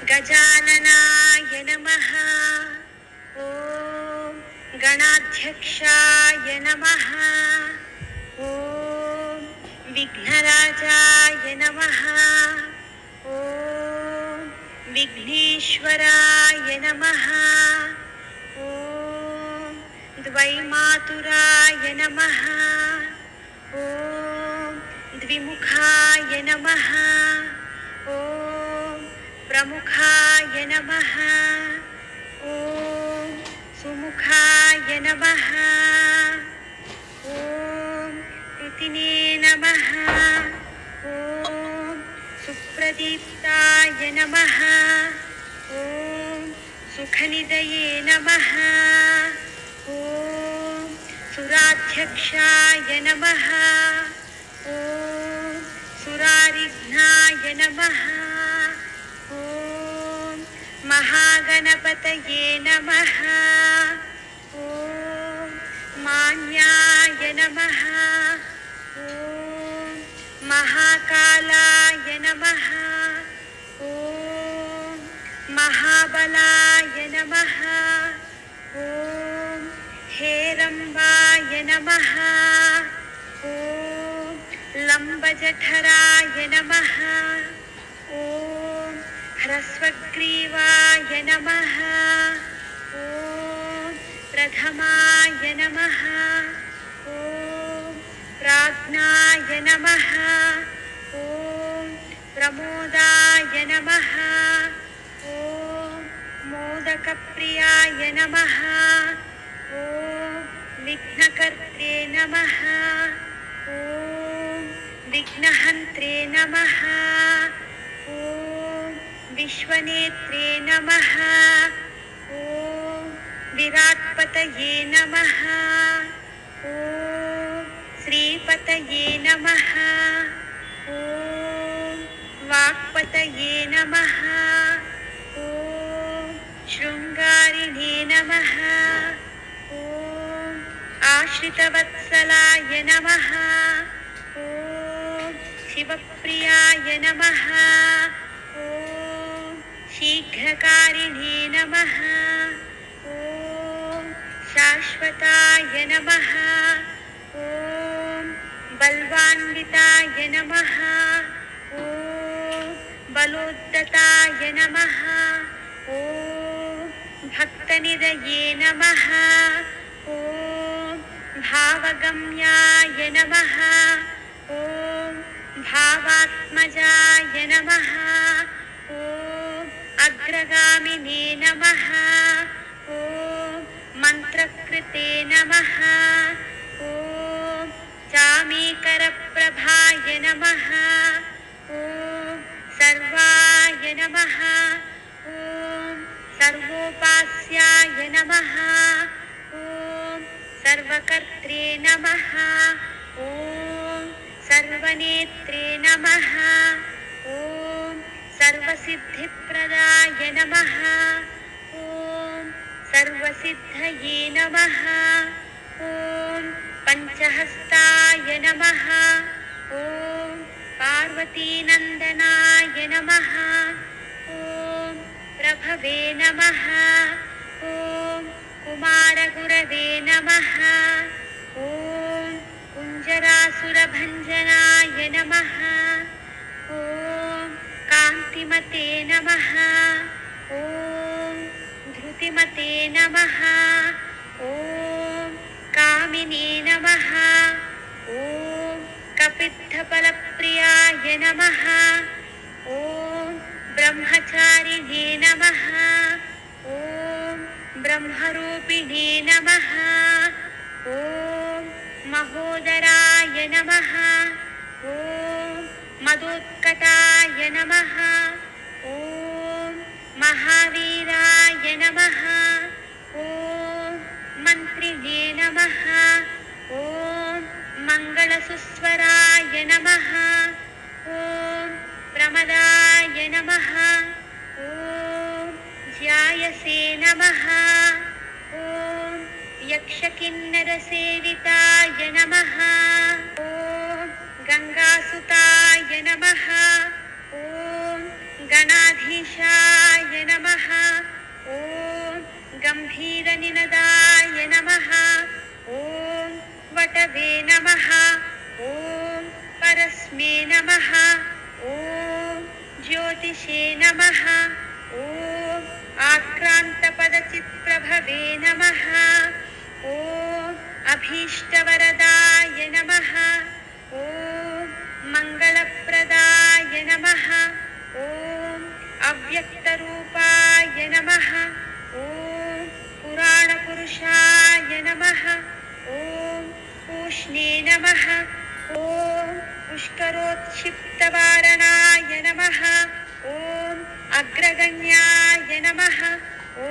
गजाननाय नमः। ॐ गणाध्यक्षाय नमः। ॐ विघ्नराजाय नमः। ॐ विघ्नेश्वराय नमः। ॐ द्वैमातुराय नमः। ॐ द्विमुखाय नमः। ॐ प्रमुखाय नमः। ॐ सुमुखाय नमः। ॐ कृतिने नमः। ॐ सुप्रदीप्ताय नमः। ॐ सुखनिधये नमः। ॐ सुराध्यक्षाय नमः। ॐ सुरारिघ्नाय नमः। ॐ महागणपतये नमः। ॐ मान्याय नमः। ॐ महाकालाय नमः। ॐ महाबलाय नमः। ॐ हेरम्बाय नमः। ॐ लम्बजठराय नमः। ॐ ह्रस्वग्रीवाय नमः। ॐ प्रथमाय नमः। ॐ प्राज्ञाय नमः। ॐ प्रमोदाय नमः। ॐ मोदकप्रियाय नमः। ॐ विघ्नकर्त्रे नमः। ॐ विघ्नहन्त्रे नमः। ॐ विश्वनेत्रे नमः। ॐ विराट्पतये नमः। ॐ श्रीपतये नमः। ॐ वाक्पतये नमः। ॐ शृङ्गारिणे नमः। ॐ आश्रितवत्सलाय नमः। ॐ शिवप्रियाय नमः। ॐ शीघ्रकारिणे नमः। ॐ शाश्वताय नमः। ॐ बलवान्विताय नमः। ॐ बलोद्धताय नमः। ॐ भक्तनिधये नमः। ॐ भावगम्याय नमः। ॐ भावात्मजाय नमः। ॐ अग्रगामिने नमः। ॐ मन्त्रकृते नमः। ॐ चामीकरप्रभाय नमः। ॐ सर्वाय नमः। ॐ सर्वोपास्याय नमः। ॐ सर्वकर्त्रे नमः। ॐ सर्वनेत्रे नमः। ॐ सर्वसिद्धिप्रदाय नमः। ॐ सर्वसिद्धये नमः। ॐ पञ्चहस्ताय नमः। ॐ पार्वतीनन्दनाय नमः। ॐ प्रभवे नमः। ॐ कुमारगुरवे नमः। ॐ कुञ्जरासुरभञ्जनाय नमः। ॐ कान्तिमते नमः। ॐ धृतिमते नमः। ॐ कामिने नमः। ॐ कपित्थफलप्रियाय नमः। ॐ ब्रह्मचारिणे नमः। ॐ ब्रह्मरूपिणे नमः। ॐ महोदराय नमः। ॐ मदोत्कटाय नमः। ॐ महावीराय नमः। ॐ मन्त्रिणे नमः। ॐ मङ्गलसुस्वराय नमः। ॐ प्रमदाय नमः। ॐ ध्यायसे नमः। ॐ यक्षकिन्नरसेविताय नमः। ॐ गङ्गासुताय नमः। ॐ गणाधीशाय गम्भीरनिनदाय नमः। ॐ वटवे नमः। ॐ परस्मे नमः। ॐ ज्योतिषे नमः। ॐ आक्रान्तपदचित्प्रभवे नमः। ॐ अभीष्टवरदाय नमः। ॐ मङ्गलप्रदाय नमः। ॐ अव्यक्तरूपाय नमः। ॐ पुराणपुरुषाय नमः। ॐ पूष्णे नमः। ॐ पुष्करोत्क्षिप्तवारणाय नमः। ॐ अग्रगण्याय नमः। ॐ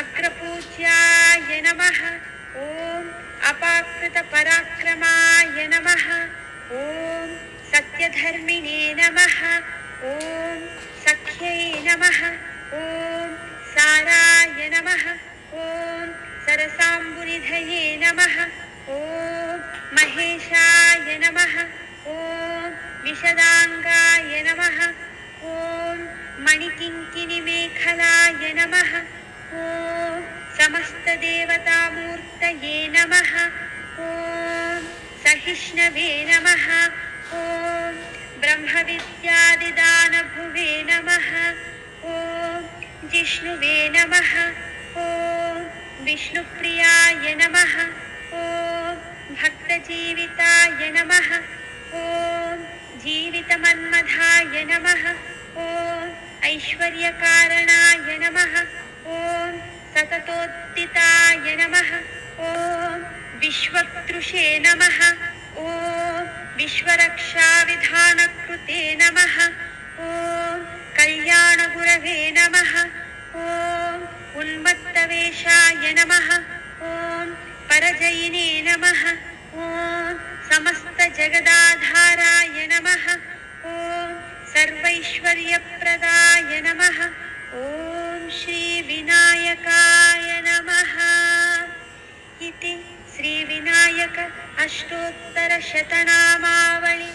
अग्रपूज्याय नमः। ॐ अपाकृतपराक्रमाय नमः। ॐ सत्यधर्मिणे नमः। ॐ सख्यै नमः। ॐ साराय नमः। ॐ सरसाम्बुनिधये नमः। ॐ महेशाय नमः। ॐ विशदाङ्गाय नमः। ॐ मणिकिङ्किणिमेखलाय नमः। ॐ समस्तदेवतामूर्तये नमः। ॐ सहिष्णवे नमः। ॐ ब्रह्मविद्यादिदानभुवे नमः। ॐ जिष्णुवे नमः। ॐ विष्णुप्रियाय नमः। ॐ भक्तजीविताय नमः। ॐ जीवितमन्मथाय नमः। ॐ ऐश्वर्यकारणाय नमः। ॐ सततोत्थिताय नमः। ॐ विश्वक्तृषे नमः। ॐ विश्वरक्षाविधानकृते नमः। ॐ कल्याणगुरवे नमः। ॐ उन्मत्तवेषाय नमः। ॐ परजयिने नमः। ॐ समस्तजगदाधाराय नमः। ॐ सर्वैश्वर्यप्रदाय नमः। ॐ श्रीविनायकाय नमः इति श्रीविनायक अष्टोत्तरशतनामावळि